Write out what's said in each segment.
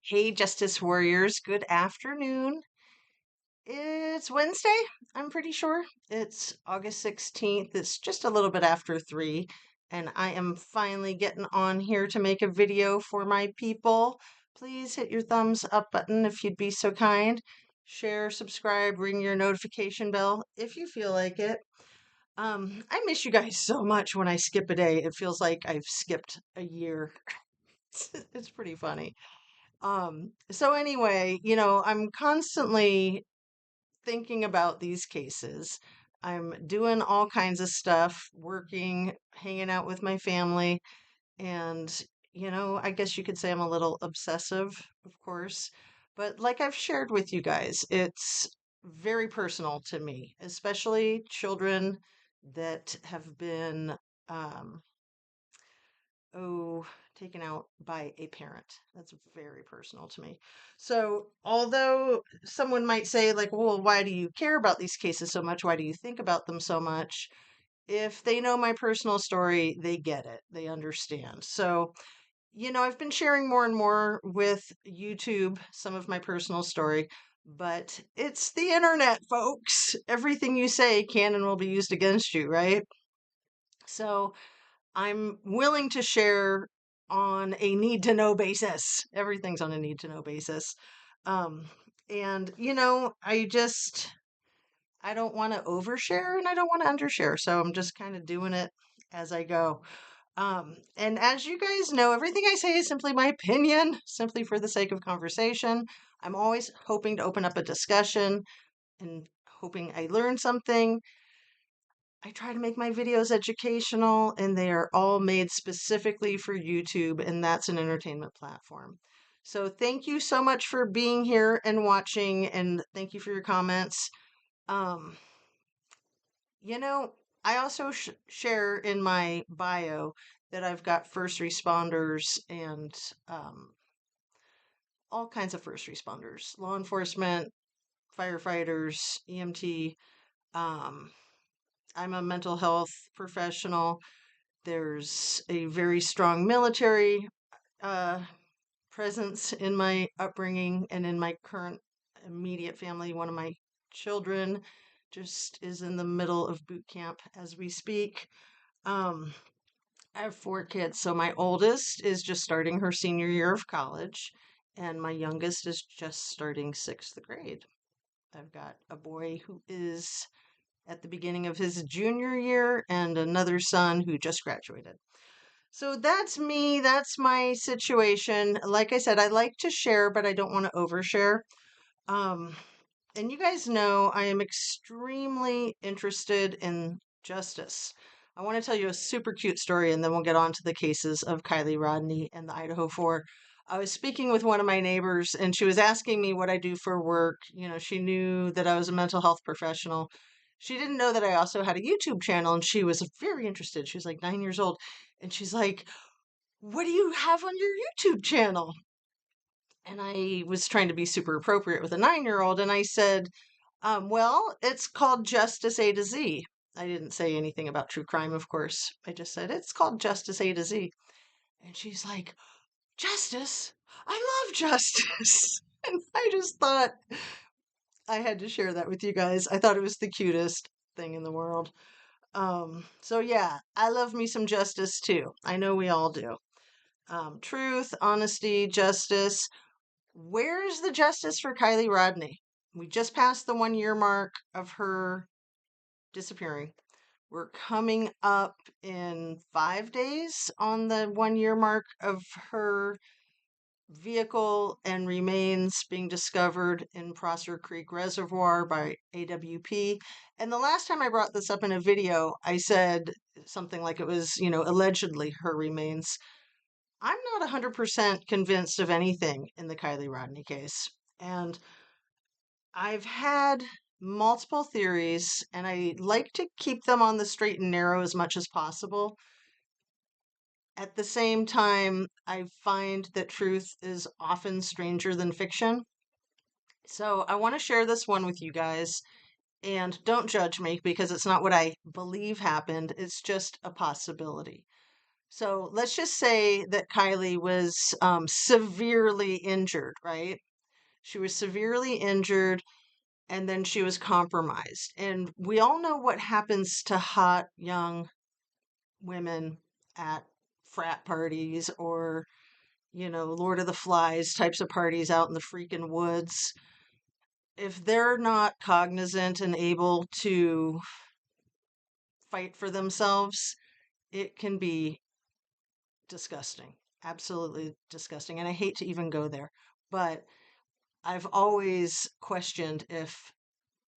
Hey, Justice Warriors, good afternoon. It's Wednesday, I'm pretty sure. It's August 16th. It's just a little bit after 3, and I am finally getting on here to make a video for my people. Please hit your thumbs up button if you'd be so kind. Share, subscribe, ring your notification bell if you feel like it. I miss you guys so much when I skip a day. It feels like I've skipped a year. It's pretty funny. So anyway, I'm constantly thinking about these cases. I'm doing all kinds of stuff, working, hanging out with my family, and I guess you could say I'm a little obsessive, of course. But like I've shared with you guys, it's very personal to me, especially children that have been um, oh, taken out by a parent. That's very personal to me. So, although someone might say, like, well, why do you care about these cases so much? Why do you think about them so much? If they know my personal story, they get it, they understand. So, I've been sharing more and more with YouTube some of my personal story. But it's the internet, folks. Everything you say can and will be used against you, right? So, I'm willing to share on a need to know basis. Everything's on a need to know basis. Um, and I don't want to overshare and I don't want to undershare. So I'm just kind of doing it as I go. And as you guys know, everything I say is simply my opinion, simply for the sake of conversation. I'm always hoping to open up a discussion and hoping I learn something. I try to make my videos educational, and they are all made specifically for YouTube, and that's an entertainment platform. So, thank you so much for being here and watching, and thank you for your comments. Um, you know, I also share in my bio that I've got first responders and all kinds of first responders, law enforcement, firefighters, EMT. Um, I'm a mental health professional. There's a very strong military uh, presence in my upbringing and in my current immediate family. One of my children just is in the middle of boot camp as we speak. Um, I have 4 kids. So my oldest is just starting her senior year of college, and my youngest is just starting 6th grade. I've got a boy who is at the beginning of his junior year and another son who just graduated. So that's me. That's my situation. Like I said, I like to share, but I don't want to overshare. Um, and you guys know I am extremely interested in justice. I want to tell you a super cute story, and then we'll get on to the cases of Kylie Rodney and the Idaho 4. I was speaking with one of my neighbors, and she was asking me what I do for work. She knew that I was a mental health professional. She didn't know that I also had a YouTube channel, and she was very interested. She was like 9 years old, and she's like, what do you have on your YouTube channel? And I was trying to be super appropriate with a 9-year old, and I said, well, it's called Justice A to Z. I didn't say anything about true crime, of course. I just said, it's called Justice A to Z. And she's like, Justice? I love justice. And I just thought I had to share that with you guys. I thought it was the cutest thing in the world. So yeah, I love me some justice too. I know we all do. Truth, honesty, justice. Where's the justice for Kylie Rodney? We just passed the 1 year mark of her disappearing. We're coming up in 5 days on the 1 year mark of her vehicle and remains being discovered in Prosser Creek Reservoir by AWP. And the last time I brought this up in a video, I said something like it was, allegedly her remains. I'm not 100% convinced of anything in the Kylie Rodney case. And I've had multiple theories, and I like to keep them on the straight and narrow as much as possible. At the same time, I find that truth is often stranger than fiction. So I want to share this one with you guys, and don't judge me because it's not what I believe happened, it's just a possibility. So let's just say that Kylie was severely injured, right? She was severely injured and then she was compromised. And we all know what happens to hot young women at frat parties or, Lord of the Flies types of parties out in the freaking woods. If they're not cognizant and able to fight for themselves, it can be disgusting. Absolutely disgusting. And I hate to even go there, but I've always questioned if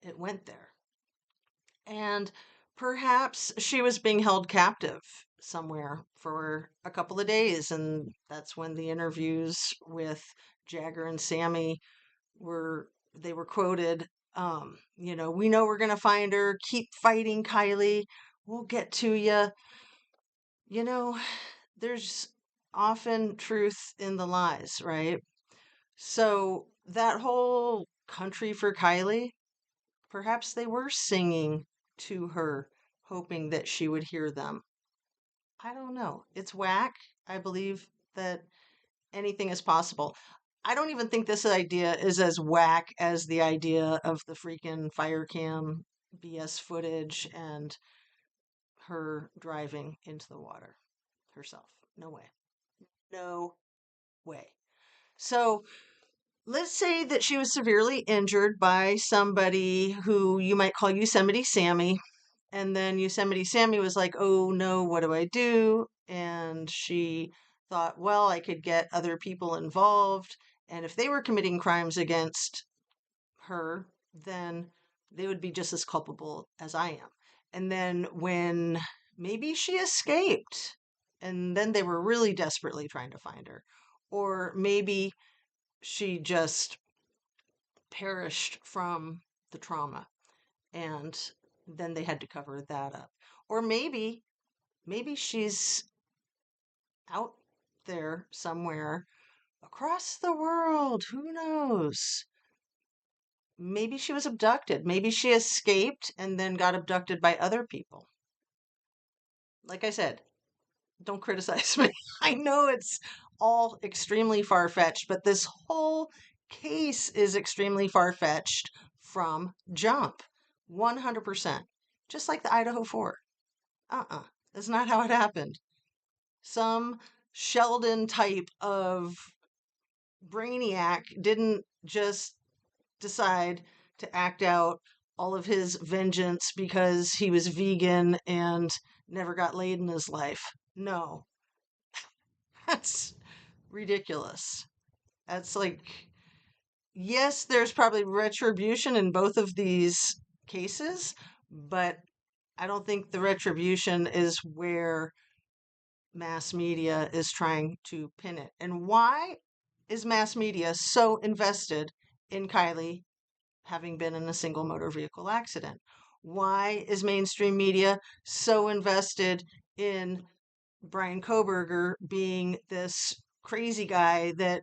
it went there. And perhaps she was being held captive somewhere for a couple of days. And that's when the interviews with Jagger and Sammy they were quoted, we know we're going to find her. Keep fighting, Kylie. We'll get to you. You know, there's often truth in the lies, right? So that whole country for Kylie, perhaps they were singing to her, hoping that she would hear them. I don't know. It's whack. I believe that anything is possible. I don't even think this idea is as whack as the idea of the freaking fire cam BS footage and her driving into the water herself. No way. No way. So let's say that she was severely injured by somebody who you might call Yosemite Sammy. And then Yosemite Sammy was like, oh no, what do I do? And she thought, well, I could get other people involved. And if they were committing crimes against her, then they would be just as culpable as I am. And then when maybe she escaped, and then they were really desperately trying to find her, or maybe she just perished from the trauma and then they had to cover that up. Or maybe she's out there somewhere across the world. Who knows? Maybe she was abducted. Maybe she escaped and then got abducted by other people. Like I said, don't criticize me. I know it's all extremely far fetched, but this whole case is extremely far fetched from jump. 100%. Just like the Idaho 4. That's not how it happened. Some Sheldon type of brainiac didn't just decide to act out all of his vengeance because he was vegan and never got laid in his life. No, that's ridiculous. That's like, yes, there's probably retribution in both of these cases, but I don't think the retribution is where mass media is trying to pin it. And why is mass media so invested in Kylie having been in a single motor vehicle accident? Why is mainstream media so invested in Brian Koberger being this crazy guy that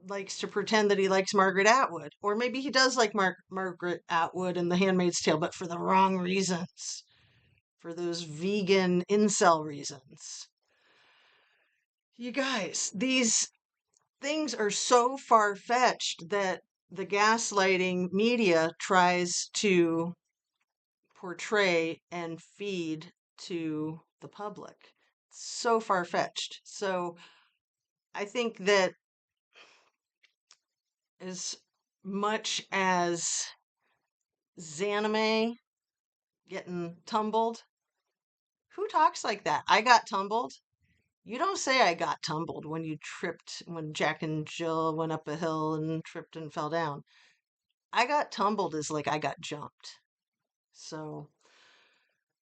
likes to pretend that he likes Margaret Atwood? Or maybe he does like Margaret Atwood in The Handmaid's Tale, but for the wrong reasons, for those vegan incel reasons. You guys, these things are so far fetched that the gaslighting media tries to portray and feed to the public. So far fetched. So I think that as much as Zanime getting tumbled, who talks like that? I got tumbled. You don't say I got tumbled when you tripped, when Jack and Jill went up a hill and tripped and fell down. I got tumbled is like I got jumped. So,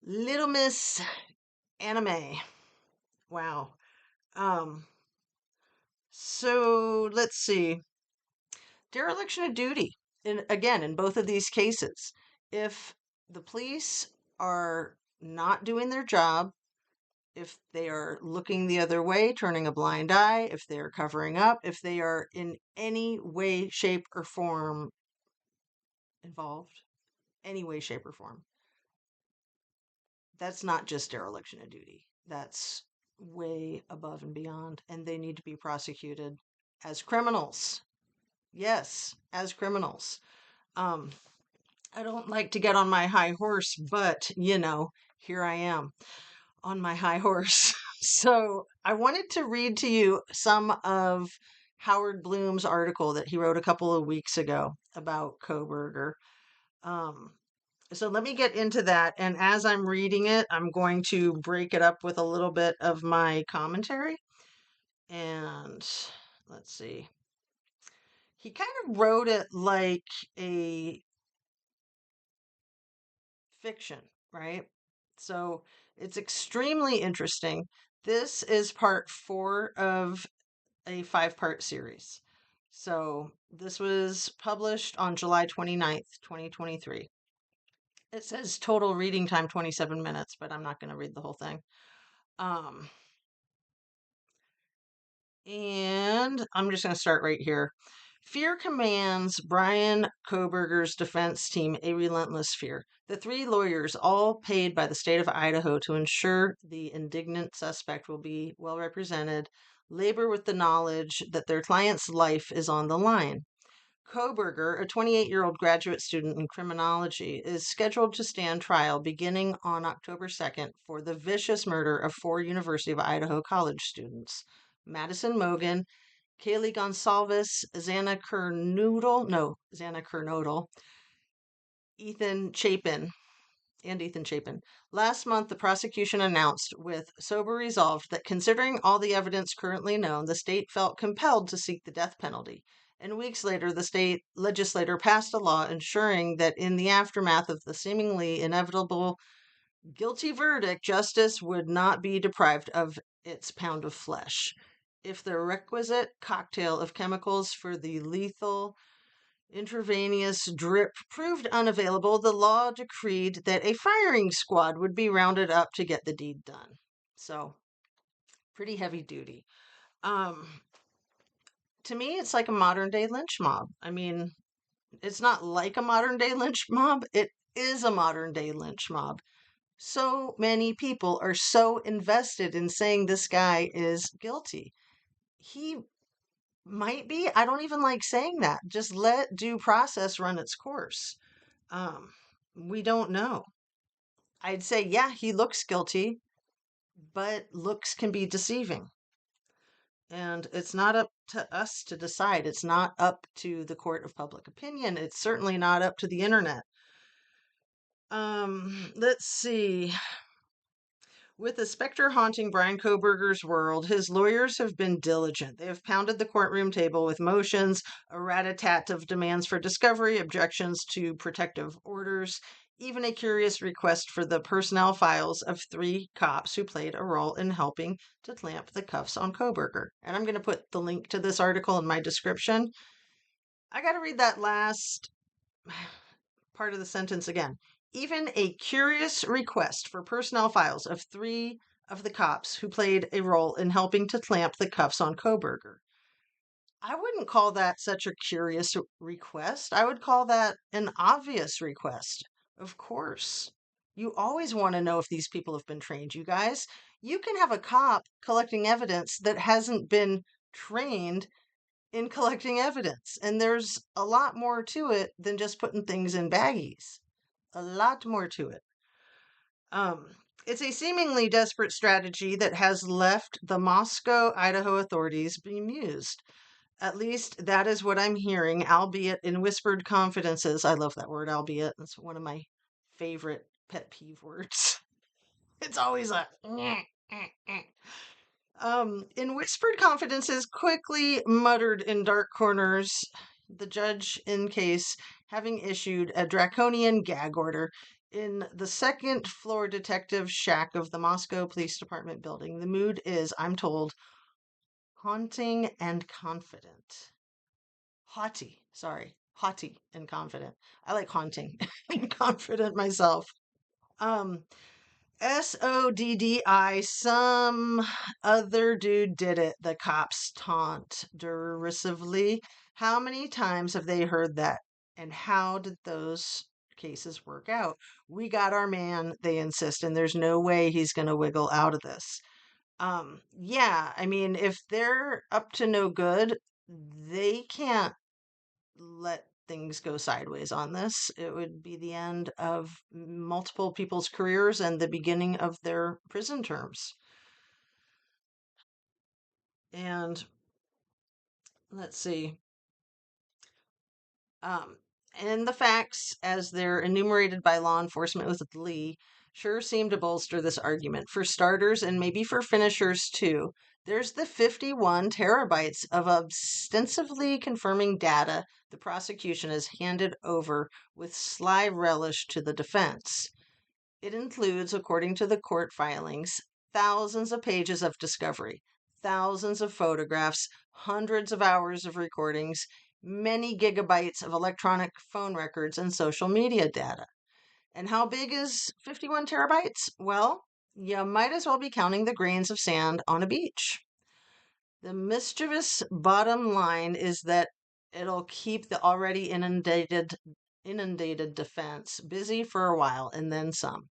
Little Miss Anime. Wow. Um, so let's see. Dereliction of duty. In both of these cases, if the police are not doing their job, if they are looking the other way, turning a blind eye, if they are covering up, if they are in any way, shape, or form involved, any way, shape, or form, that's not just dereliction of duty. That's way above and beyond, and they need to be prosecuted as criminals. Yes, as criminals. Um, I don't like to get on my high horse, but here I am on my high horse. So I wanted to read to you some of Howard Blum's article that he wrote a couple of weeks ago about Koberger. Um, so let me get into that. And as I'm reading it, I'm going to break it up with a little bit of my commentary. And let's see. He kind of wrote it like a fiction, right? So it's extremely interesting. This is part 4 of a 5-part series. So this was published on July 29th, 2023. It says total reading time 27 minutes, but I'm not going to read the whole thing. Um, and I'm just going to start right here. Fear commands Brian Koberger's defense team a relentless fear. The 3 lawyers, all paid by the state of Idaho to ensure the indignant suspect will be well represented, labor with the knowledge that their client's life is on the line. Koberger, a 28-year-old graduate student in criminology, is scheduled to stand trial beginning on October 2nd for the vicious murder of 4 University of Idaho college students: Madison Mogen, Kaylee Gonsalves, Xana Kernodle, Ethan Chapin, and Ethan Chapin. Last month, the prosecution announced with sober resolve that considering all the evidence currently known, the state felt compelled to seek the death penalty. And weeks later, the state legislature passed a law ensuring that in the aftermath of the seemingly inevitable guilty verdict, justice would not be deprived of its pound of flesh. If the requisite cocktail of chemicals for the lethal intravenous drip proved unavailable, the law decreed that a firing squad would be rounded up to get the deed done. So, pretty heavy duty. Um, to me, it's like a modern day lynch mob. I mean, it's not like a modern day lynch mob, it is a modern day lynch mob. So many people are so invested in saying this guy is guilty. He might be. I don't even like saying that. Just let due process run its course. Um, we don't know. I'd say, yeah, he looks guilty, but looks can be deceiving. And it's not up to us to decide. It's not up to the court of public opinion. It's certainly not up to the internet. Let's see. With the specter haunting Brian Koberger's world, his lawyers have been diligent. They have pounded the courtroom table with motions, a rat-a-tat of demands for discovery, objections to protective orders, even a curious request for the personnel files of 3 cops who played a role in helping to clamp the cuffs on Koberger. And I'm going to put the link to this article in my description. I got to read that last part of the sentence again. Even a curious request for personnel files of 3 of the cops who played a role in helping to clamp the cuffs on Koberger. I wouldn't call that such a curious request. I would call that an obvious request. Of course. You always want to know if these people have been trained, you guys. You can have a cop collecting evidence that hasn't been trained in collecting evidence. And there's a lot more to it than just putting things in baggies. A lot more to it. Um, it's a seemingly desperate strategy that has left the Moscow, Idaho authorities bemused. At least that is what I'm hearing, albeit in whispered confidences. I love that word, albeit. That's one of my favorite pet peeve words. It's always a in whispered confidences, quickly muttered in dark corners, the judge in case having issued a draconian gag order in the second floor detective shack of the Moscow Police Department building. The mood is, I'm told, haunting and confident. Haughty and confident. I like haunting and confident myself. Um, SODDI, some other dude did it, the cops taunt derisively. How many times have they heard that? And how did those cases work out? We got our man, they insist, and there's no way he's going to wiggle out of this. Yeah, I mean, if they're up to no good, they can't let things go sideways on this. It would be the end of multiple people's careers and the beginning of their prison terms. And let's see. Um, and the facts, as they're enumerated by law enforcement with Lee, sure seem to bolster this argument. For starters, and maybe for finishers too, there's the 51 terabytes of ostensibly confirming data the prosecution has handed over with sly relish to the defense. It includes, according to the court filings, thousands of pages of discovery, thousands of photographs, hundreds of hours of recordings, many gigabytes of electronic phone records, and social media data. And how big is 51 terabytes? Well, you might as well be counting the grains of sand on a beach. The mischievous bottom line is that it'll keep the already inundated defense busy for a while and then some.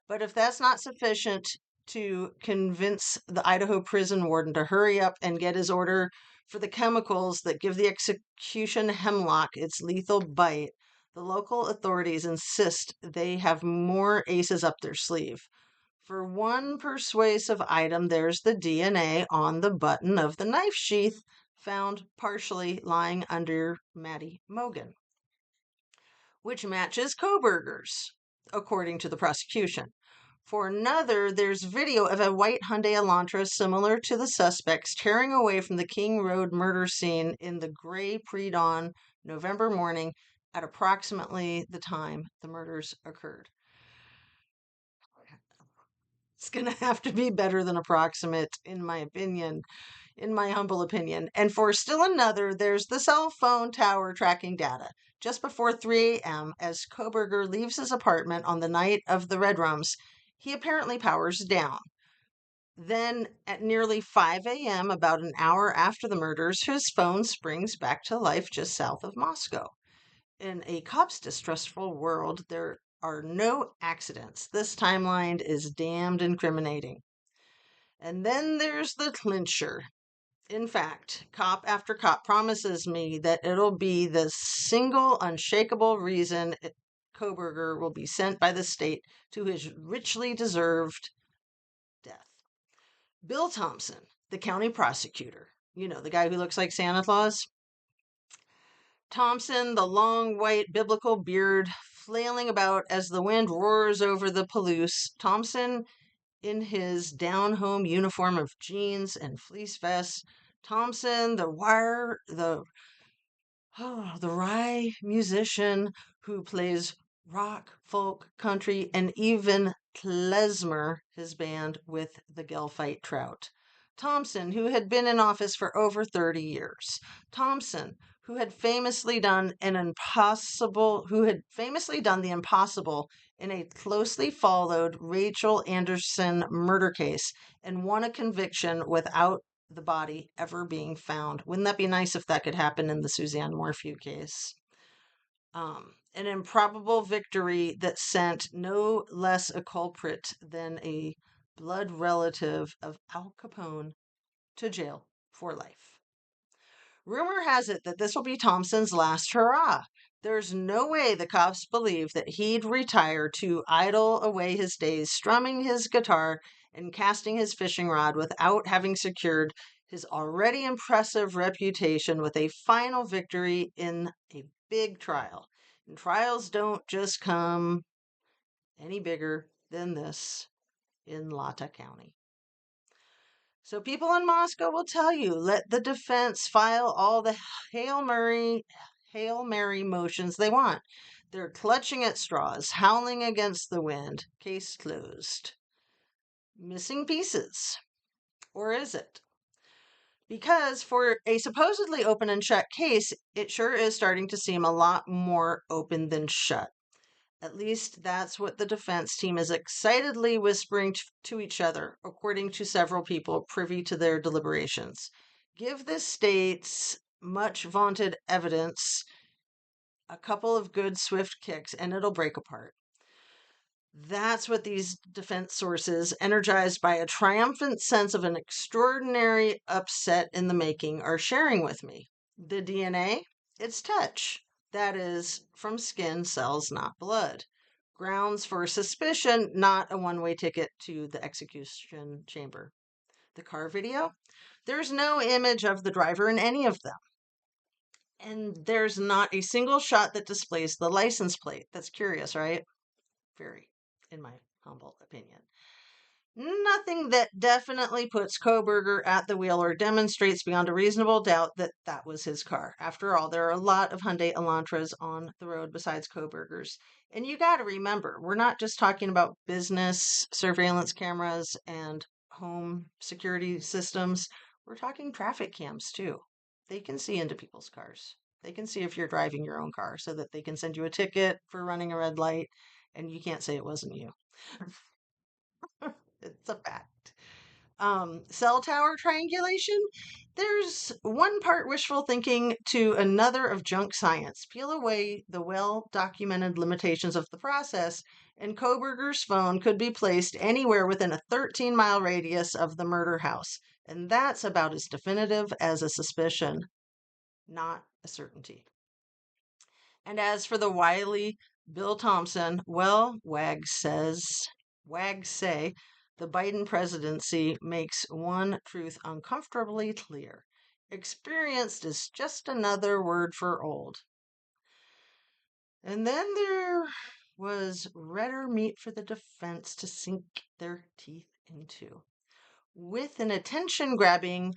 But if that's not sufficient to convince the Idaho prison warden to hurry up and get his order for the chemicals that give the execution hemlock its lethal bite, the local authorities insist they have more aces up their sleeve. For one persuasive item, there's the DNA on the button of the knife sheath found partially lying under Maddie Mogan, which matches Koberger's, according to the prosecution. For another, there's video of a white Hyundai Elantra similar to the suspects tearing away from the King Road murder scene in the gray pre-dawn November morning at approximately the time the murders occurred. It's going to have to be better than approximate, in my opinion, in my humble opinion. And for still another, there's the cell phone tower tracking data. Just before 3 a.m., as Koberger leaves his apartment on the night of the Red Rums, he apparently powers down. Then, at nearly 5 a.m., about an hour after the murders, his phone springs back to life just south of Moscow. In a cop's distrustful world, there are no accidents. This timeline is damned incriminating. And then there's the clincher. In fact, cop after cop promises me that it'll be the single unshakable reason Koberger will be sent by the state to his richly deserved death. Bill Thompson, the county prosecutor, you know, the guy who looks like Santa Claus. Thompson, the long white biblical beard flailing about as the wind roars over the Palouse. Thompson in his down home uniform of jeans and fleece vest. Thompson, the wry musician who plays rock, folk, country, and even klezmer, his band, with the Gelfite Trout. Thompson, who had been in office for over 30 years. Thompson, who had famously done the impossible in a closely followed Rachel Anderson murder case and won a conviction without the body ever being found. Wouldn't that be nice if that could happen in the Suzanne Morphew case? An improbable victory that sent no less a culprit than a blood relative of Al Capone to jail for life. Rumor has it that this will be Thompson's last hurrah. There's no way the cops believe that he'd retire to idle away his days strumming his guitar and casting his fishing rod without having secured his already impressive reputation with a final victory in a big trial. And trials don't just come any bigger than this in Lata County. So people in Moscow will tell you, let the defense file all the Hail Mary motions they want. They're clutching at straws, howling against the wind. Case closed. Missing pieces. Or is it? Because for a supposedly open and shut case, it sure is starting to seem a lot more open than shut. At least that's what the defense team is excitedly whispering to each other, according to several people privy to their deliberations. Give the state's much vaunted evidence a couple of good swift kicks and it'll break apart. That's what these defense sources, energized by a triumphant sense of an extraordinary upset in the making, are sharing with me. The DNA? It's touch. That is, from skin cells, not blood. Grounds for suspicion, not a one-way ticket to the execution chamber. The car video? There's no image of the driver in any of them. And there's not a single shot that displays the license plate. That's curious, right? Very, in my humble opinion. Nothing that definitely puts Koberger at the wheel or demonstrates beyond a reasonable doubt that that was his car. After all, there are a lot of Hyundai Elantras on the road besides Koberger's. And you got to remember, we're not just talking about business surveillance cameras and home security systems. We're talking traffic cams too. They can see into people's cars. They can see if you're driving your own car so that they can send you a ticket for running a red light and you can't say it wasn't you. It's a fact. Cell tower triangulation. There's one part wishful thinking to another of junk science. Peel away the well documented limitations of the process, and Koberger's phone could be placed anywhere within a 13-mile radius of the murder house. And that's about as definitive as a suspicion, not a certainty. And as for the wily Bill Thompson, well, Wags say the Biden presidency makes one truth uncomfortably clear. Experienced is just another word for old. And then there was redder meat for the defense to sink their teeth into. With an attention grabbing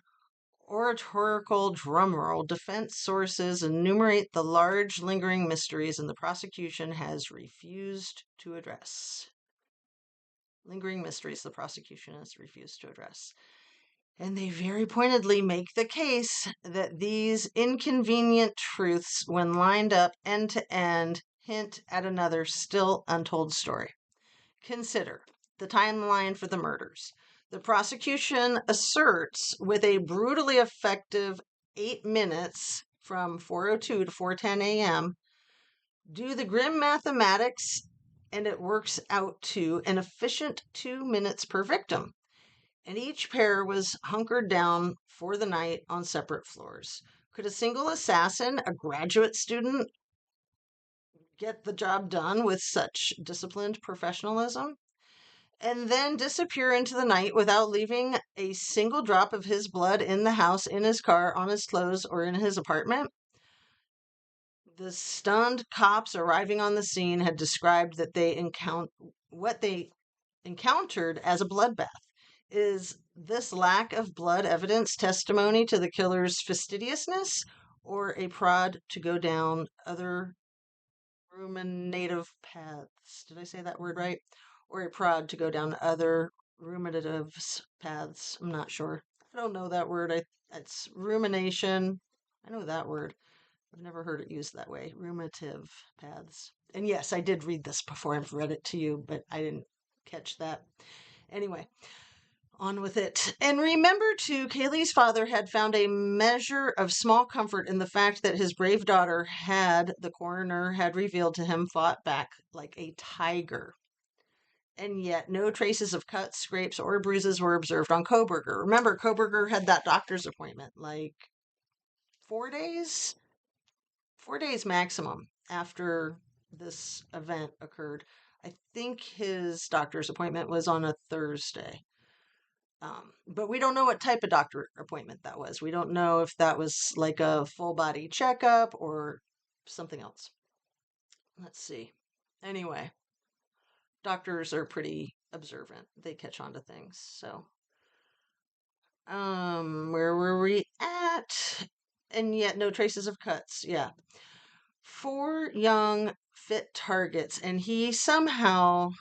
oratorical drumroll, defense sources enumerate the large lingering mysteries and the prosecution has refused to address. Lingering mysteries the prosecution has refused to address. And they very pointedly make the case that these inconvenient truths, when lined up end to end, hint at another still untold story. Consider the timeline for the murders. The prosecution asserts with a brutally effective 8 minutes from 4:02 to 4:10 a.m. Do the grim mathematics, and it works out to an efficient 2 minutes per victim. And each pair was hunkered down for the night on separate floors. Could a single assassin, a graduate student, get the job done with such disciplined professionalism? And then disappear into the night without leaving a single drop of his blood in the house, in his car, on his clothes, or in his apartment? The stunned cops arriving on the scene had described that what they encountered as a bloodbath. Is this lack of blood evidence testimony to the killer's fastidiousness or a prod to go down other ruminative paths? Did I say that word right? Or a prod to go down other ruminative paths? I'm not sure. I don't know that word. It's rumination. I know that word. I've never heard it used that way. Ruminative paths. And yes, I did read this before I've read it to you, but I didn't catch that. Anyway, on with it. And remember, too, Kaylee's father had found a measure of small comfort in the fact that his brave daughter had, the coroner had revealed to him, fought back like a tiger. And yet, no traces of cuts, scrapes, or bruises were observed on Koberger. Remember, Koberger had that doctor's appointment like 4 days? 4 days maximum after this event occurred. I think his doctor's appointment was on a Thursday. But we don't know what type of doctor appointment that was. We don't know if that was like a full body checkup or something else. Let's see. Anyway, doctors are pretty observant. They catch on to things. So, where were we at? And yet no traces of cuts. Yeah. 4 young, fit targets, and he somehow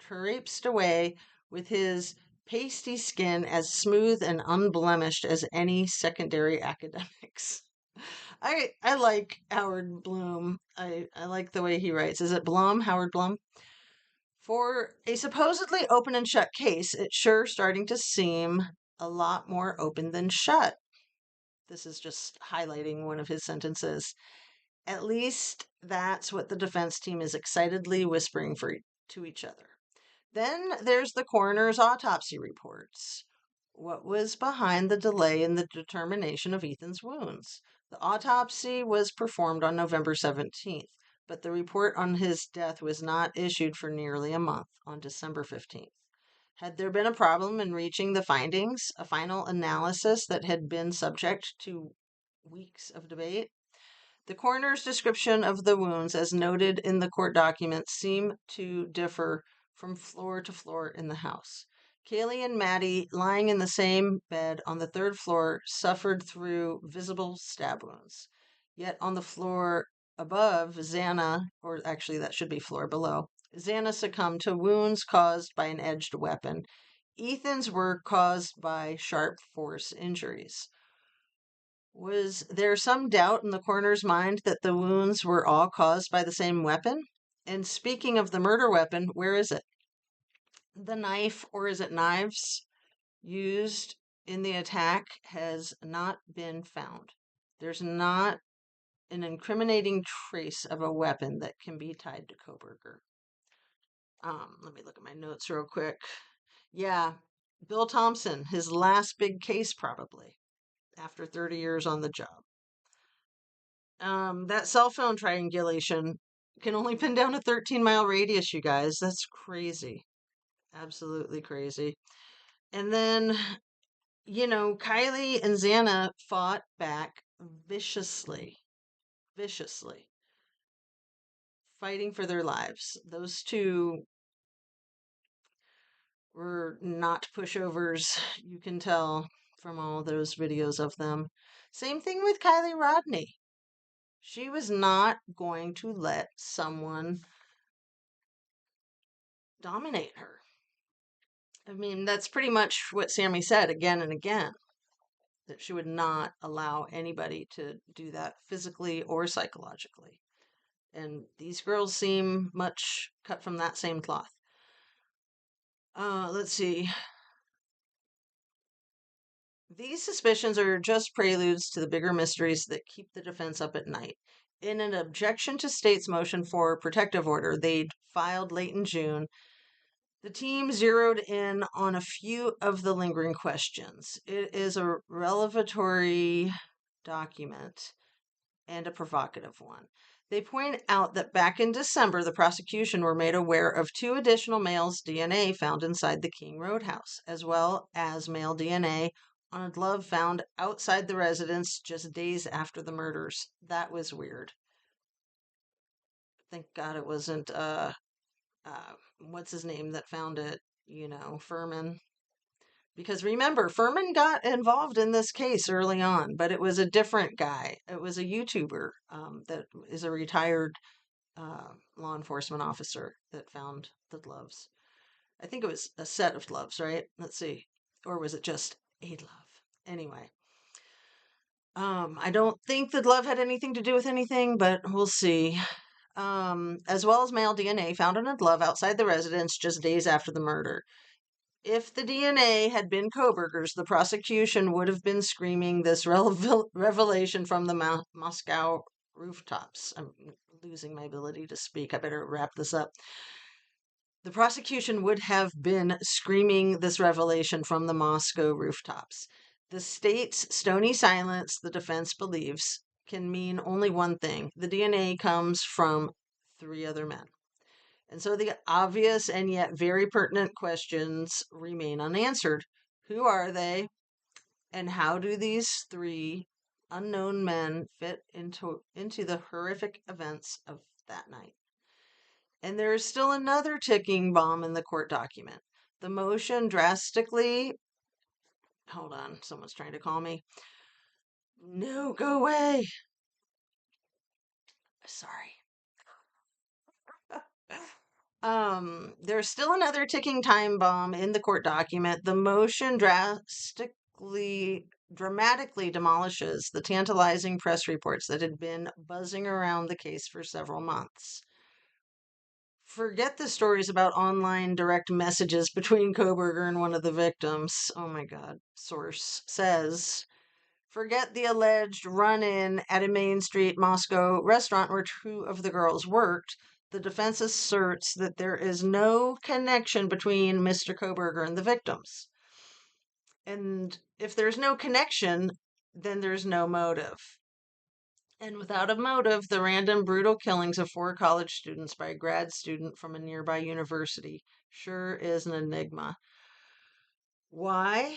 traipsed away with his pasty skin as smooth and unblemished as any secondary academics. I like Howard Blum. I like the way he writes. Is it Blum? Howard Blum? For a supposedly open and shut case, it's sure starting to seem a lot more open than shut. This is just highlighting one of his sentences. At least that's what the defense team is excitedly whispering to each other. Then there's the coroner's autopsy reports. What was behind the delay in the determination of Ethan's wounds? The autopsy was performed on November 17th, but the report on his death was not issued for nearly a month, on December 15th. Had there been a problem in reaching the findings, a final analysis that had been subject to weeks of debate? The coroner's description of the wounds, as noted in the court documents, seem to differ from floor to floor in the house. Kaylee and Maddie, lying in the same bed on the third floor, suffered through visible stab wounds. Yet on the floor above, Xana, or actually that should be floor below, Xana succumbed to wounds caused by an edged weapon. Ethan's were caused by sharp force injuries. Was there some doubt in the coroner's mind that the wounds were all caused by the same weapon? And speaking of the murder weapon, where is it? The knife, or is it knives, used in the attack has not been found. There's not an incriminating trace of a weapon that can be tied to Koberger. Let me look at my notes real quick. Yeah, Bill Thompson, his last big case probably, after 30 years on the job. That cell phone triangulation can only pin down a 13-mile radius, you guys. That's crazy. Absolutely crazy. And then, Kylie and Xana fought back viciously, fighting for their lives. Those two were not pushovers. You can tell from all those videos of them. Same thing with Kylie Rodney. She was not going to let someone dominate her. I mean, that's pretty much what Sammy said again and again, that she would not allow anybody to do that physically or psychologically. And these girls seem much cut from that same cloth. Let's see. These suspicions are just preludes to the bigger mysteries that keep the defense up at night. In an objection to state's motion for protective order they'd filed late in June, the team zeroed in on a few of the lingering questions. It is a revelatory document and a provocative one. They point out that back in December, the prosecution were made aware of 2 additional males' DNA found inside the King Road house, as well as male DNA on a glove found outside the residence just days after the murders. That was weird. Thank God it wasn't what's his name that found it, Furman. Because remember, Furman got involved in this case early on, but it was a different guy. It was a YouTuber that is a retired law enforcement officer that found the gloves. I think it was a set of gloves, right? Let's see. Or was it just a glove? Anyway. I don't think the glove had anything to do with anything, but we'll see. As well as male DNA found in a glove outside the residence just days after the murder. If the DNA had been Koberger's, the prosecution would have been screaming this revelation from the Moscow rooftops. I'm losing my ability to speak. I better wrap this up. The prosecution would have been screaming this revelation from the Moscow rooftops. The state's stony silence, the defense believes, can mean only one thing. The DNA comes from 3 other men. And so the obvious and yet very pertinent questions remain unanswered. Who are they? And how do these 3 unknown men fit into the horrific events of that night? And there is still another ticking bomb in the court document. The motion drastically... Hold on, someone's trying to call me. No, go away. Sorry. There's still another ticking time bomb in the court document. The motion dramatically demolishes the tantalizing press reports that had been buzzing around the case for several months. Forget the stories about online direct messages between Koberger and one of the victims. Oh my God. Source says, forget the alleged run-in at a Main Street Moscow restaurant where 2 of the girls worked. the defense asserts that there is no connection between Mr. Koberger and the victims. And if there's no connection, then there's no motive. And without a motive, the random brutal killings of 4 college students by a grad student from a nearby university sure is an enigma. Why?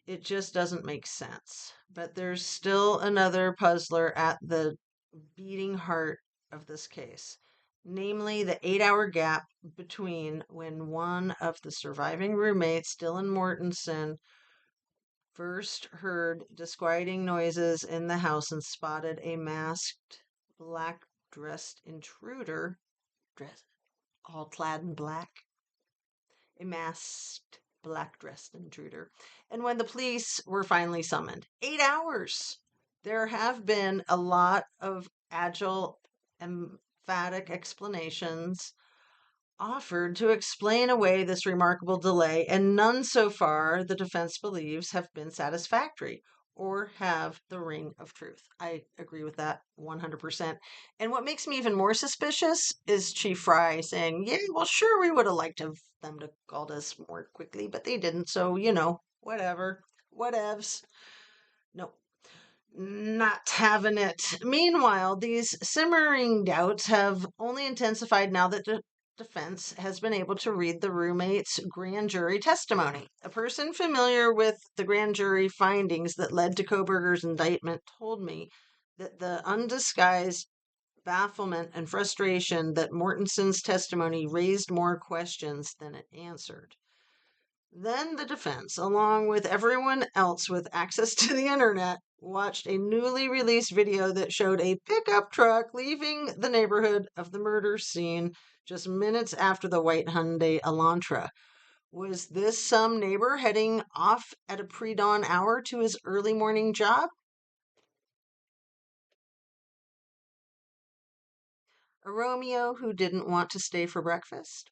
It just doesn't make sense. But there's still another puzzler at the beating heart of this case, namely the 8 hour gap between when one of the surviving roommates, Dylan Mortensen, first heard disquieting noises in the house and spotted a masked, black dressed intruder, dressed all clad in black, a masked, black dressed intruder. And when the police were finally summoned, 8 hours. There have been a lot of agile, emphatic explanations offered to explain away this remarkable delay, and none so far, the defense believes, have been satisfactory or have the ring of truth. I agree with that 100%. And what makes me even more suspicious is Chief Fry saying, yeah, well, sure, we would have liked them to called us more quickly, but they didn't, so, whatever. Whatevs. No, not having it. Meanwhile, these simmering doubts have only intensified now that the defense has been able to read the roommate's grand jury testimony. A person familiar with the grand jury findings that led to Koberger's indictment told me that the undisguised bafflement and frustration that Mortensen's testimony raised more questions than it answered. Then the defense, along with everyone else with access to the internet, watched a newly released video that showed a pickup truck leaving the neighborhood of the murder scene just minutes after the white Hyundai Elantra. Was this some neighbor heading off at a pre-dawn hour to his early morning job? A Romeo who didn't want to stay for breakfast?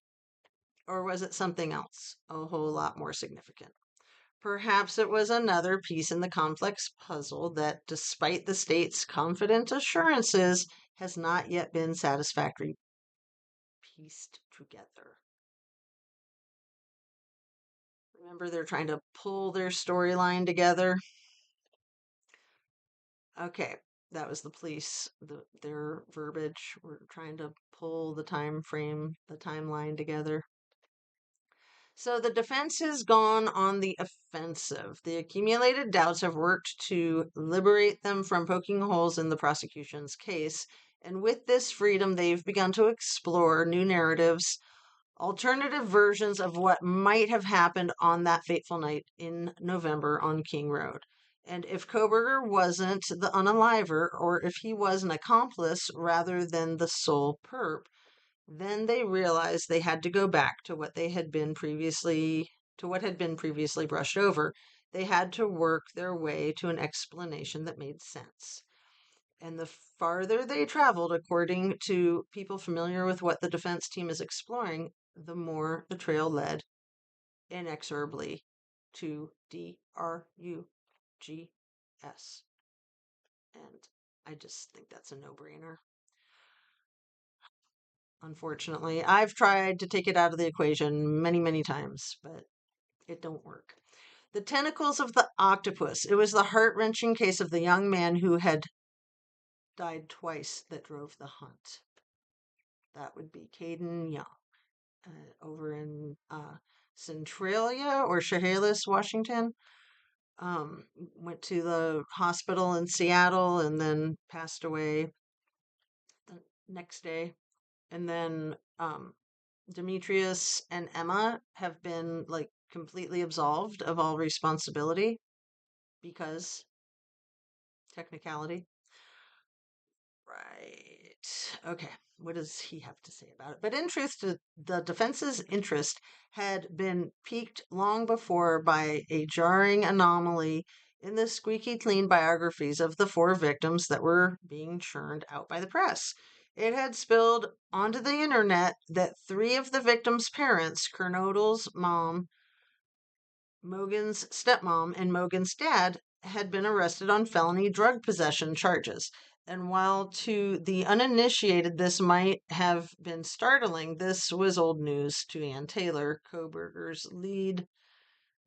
Or was it something else, a whole lot more significant? Perhaps it was another piece in the complex puzzle that, despite the state's confident assurances, has not yet been satisfactorily pieced together. Remember, they're trying to pull their storyline together. Okay, that was the police. Their verbiage. We're trying to pull the timeline together. So the defense has gone on the offensive. The accumulated doubts have worked to liberate them from poking holes in the prosecution's case. And with this freedom, they've begun to explore new narratives, alternative versions of what might have happened on that fateful night in November on King Road. And if Koberger wasn't the unaliver, or if he was an accomplice rather than the sole perp, then they realized they had to go back to what had been previously brushed over. They had to work their way to an explanation that made sense. And the farther they traveled, according to people familiar with what the defense team is exploring, the more the trail led inexorably to DRUGS. And I just think that's a no-brainer. Unfortunately, I've tried to take it out of the equation many, many times, but it don't work. The tentacles of the octopus. It was the heart-wrenching case of the young man who had died twice that drove the hunt. That would be Caden Young, over in Centralia or Chehalis, Washington. Went to the hospital in Seattle and then passed away the next day. And then Demetrius and Emma have been like completely absolved of all responsibility because technicality. Right. Okay. What does he have to say about it? But in truth, the defense's interest had been piqued long before by a jarring anomaly in the squeaky clean biographies of the 4 victims that were being churned out by the press. It had spilled onto the internet that 3 of the victims' parents, Kernodle's mom, Mogan's stepmom, and Mogan's dad, had been arrested on felony drug possession charges. And while to the uninitiated this might have been startling, this was old news to Ann Taylor, Koberger's lead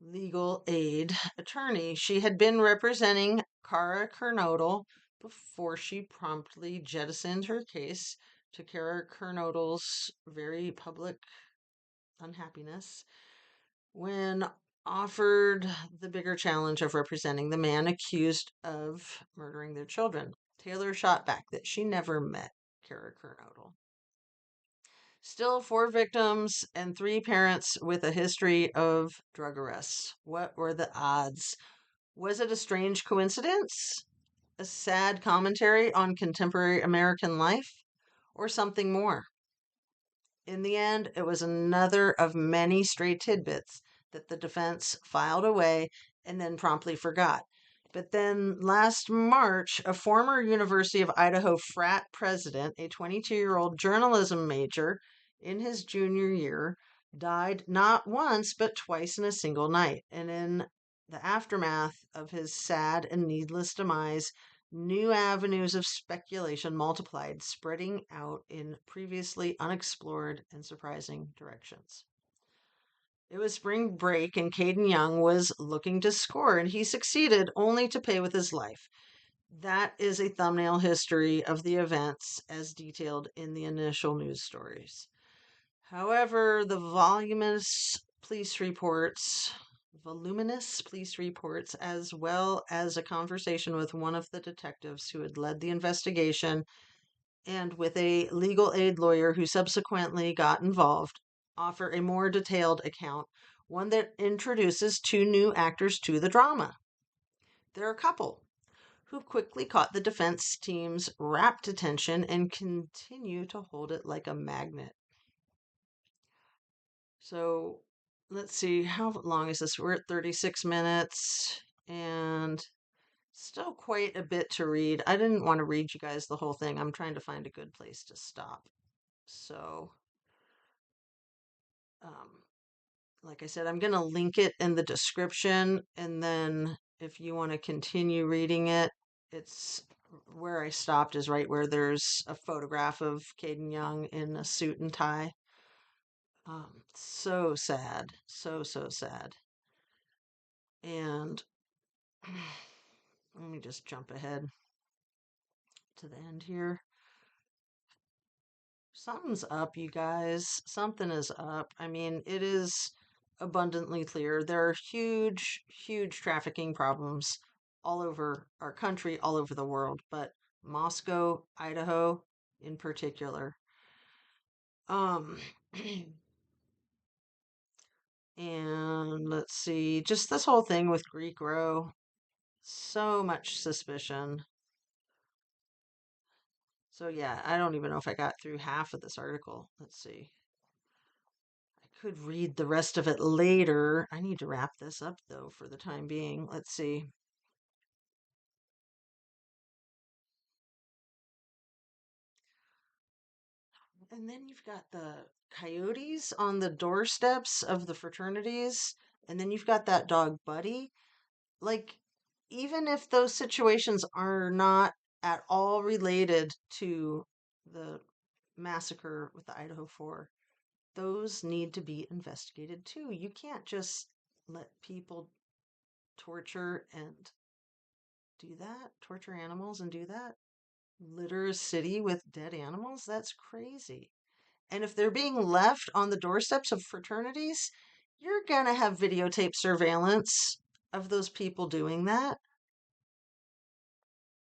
legal aid attorney. She had been representing Kara Kernodle before she promptly jettisoned her case to Kara Kernodle's very public unhappiness when offered the bigger challenge of representing the man accused of murdering their children. Taylor shot back that she never met Kara Kernodle. Still, 4 victims and 3 parents with a history of drug arrests. What were the odds? Was it a strange coincidence? A sad commentary on contemporary American life? Or something more? In the end, it was another of many stray tidbits that the defense filed away and then promptly forgot. But then last March, a former University of Idaho frat president, a 22-year-old journalism major in his junior year, died not once but twice in a single night. And in the aftermath of his sad and needless demise, new avenues of speculation multiplied, spreading out in previously unexplored and surprising directions. It was spring break, and Caden Young was looking to score, and he succeeded only to pay with his life. That is a thumbnail history of the events as detailed in the initial news stories. However, the voluminous police reports, as well as a conversation with one of the detectives who had led the investigation and with a legal aid lawyer who subsequently got involved, offer a more detailed account, one that introduces 2 new actors to the drama. They're a couple who quickly caught the defense team's rapt attention and continue to hold it like a magnet. So let's see, how long is this? We're at 36 minutes and still quite a bit to read. I didn't want to read you guys the whole thing. I'm trying to find a good place to stop. So, um, like I said, I'm going to link it in the description. And then if you want to continue reading it, it's where I stopped is right where there's a photograph of Caden Young in a suit and tie. So sad. So sad. And let me just jump ahead to the end here. Something's up, you guys. Something is up. I mean, it is abundantly clear. There are huge trafficking problems all over our country, all over the world, but Moscow, Idaho in particular. Um, and let's see, just this whole thing with Greek Row, so much suspicion. So yeah, I don't even know if I got through half of this article. Let's see. I could read the rest of it later. I need to wrap this up though for the time being. Let's see. And then you've got the coyotes on the doorsteps of the fraternities, and then you've got that dog Buddy. Like, even if those situations are not at all related to the massacre with the Idaho 4, those need to be investigated too. You can't just let people torture and do that, torture animals and do that, litter a city with dead animals. That's crazy. And if they're being left on the doorsteps of fraternities, you're going to have videotape surveillance of those people doing that.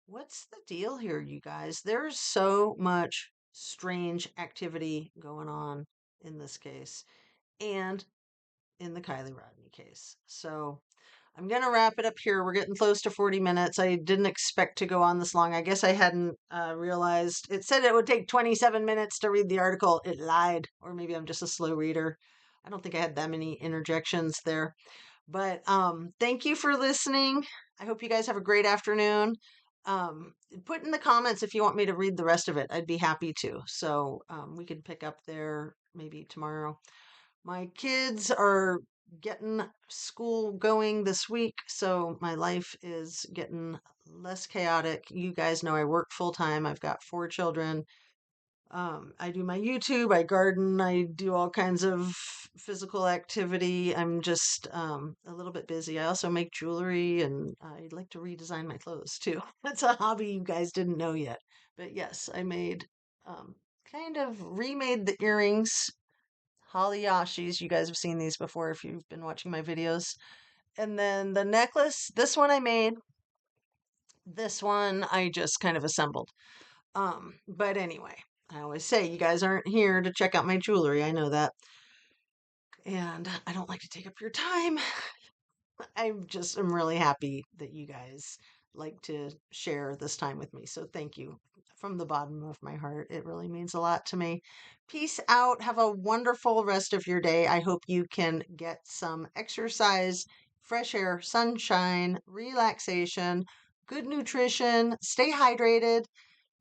What's the deal here, you guys? There's so much strange activity going on in this case and in the Kylie Rodney case. So I'm going to wrap it up here. We're getting close to 40 minutes. I didn't expect to go on this long. I guess I hadn't realized. It said it would take 27 minutes to read the article. It lied. Or maybe I'm just a slow reader. I don't think I had that many interjections there. But thank you for listening. I hope you guys have a great afternoon. Put in the comments if you want me to read the rest of it. I'd be happy to. So we could pick up there maybe tomorrow. My kids are getting school going this week, so my life is getting less chaotic. You guys know I work full time. I've got 4 children. I do my YouTube, I garden, I do all kinds of physical activity. I'm just a little bit busy. I also make jewelry and I like to redesign my clothes too. That's a hobby you guys didn't know yet. But yes, I made um, kind of remade the earrings, Hollyashis. You guys have seen these before if you've been watching my videos. And then the necklace, this one I made, this one I just kind of assembled. But anyway, I always say you guys aren't here to check out my jewelry. I know that. And I don't like to take up your time. I'm really happy that you guys like to share this time with me. So thank you from the bottom of my heart. It really means a lot to me. Peace out. Have a wonderful rest of your day. I hope you can get some exercise, fresh air, sunshine, relaxation, good nutrition, stay hydrated,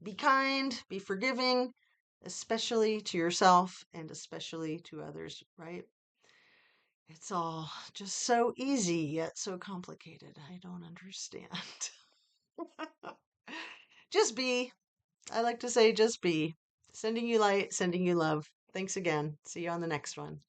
be kind, be forgiving, especially to yourself and especially to others, right? It's all just so easy yet so complicated. I don't understand. Just be. I like to say, just be. Sending you light, sending you love. Thanks again. See you on the next one.